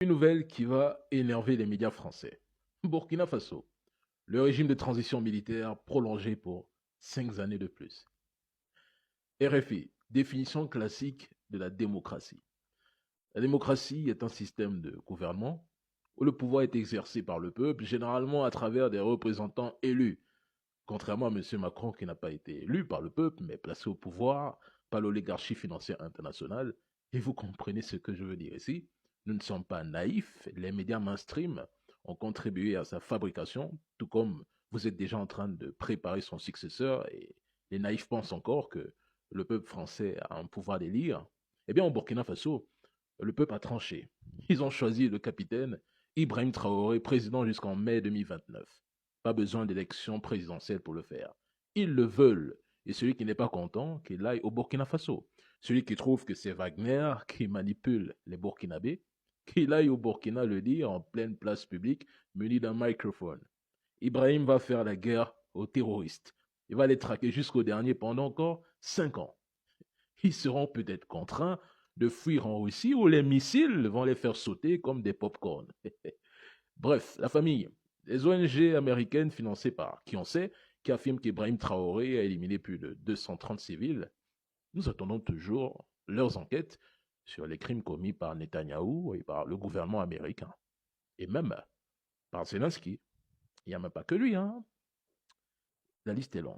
Une nouvelle qui va énerver les médias français. Burkina Faso, le régime de transition militaire prolongé pour 5 années de plus. RFI, définition classique de la démocratie. La démocratie est un système de gouvernement où le pouvoir est exercé par le peuple, généralement à travers des représentants élus, contrairement à M. Macron qui n'a pas été élu par le peuple, mais placé au pouvoir par l'oligarchie financière internationale. Et vous comprenez ce que je veux dire ici. Nous ne sommes pas naïfs, les médias mainstream ont contribué à sa fabrication, tout comme vous êtes déjà en train de préparer son successeur, et les naïfs pensent encore que le peuple français a un pouvoir d'élire. Eh bien, au Burkina Faso, le peuple a tranché. Ils ont choisi le capitaine Ibrahim Traoré, président jusqu'en mai 2029. Pas besoin d'élection présidentielle pour le faire. Ils le veulent. Et celui qui n'est pas content, qu'il aille au Burkina Faso. Celui qui trouve que c'est Wagner qui manipule les Burkinabés, qu'il aille au Burkina le dire en pleine place publique, muni d'un microphone. Ibrahim va faire la guerre aux terroristes. Il va les traquer jusqu'au dernier pendant encore 5 ans. Ils seront peut-être contraints de fuir en Russie où les missiles vont les faire sauter comme des pop-corn. Bref, la famille, les ONG américaines financées par qui on sait, qui affirment qu'Ibrahim Traoré a éliminé plus de 230 civils, nous attendons toujours leurs enquêtes sur les crimes commis par Netanyahou et par le gouvernement américain. Et même par Zelensky. Il n'y a même pas que lui, hein. La liste est longue.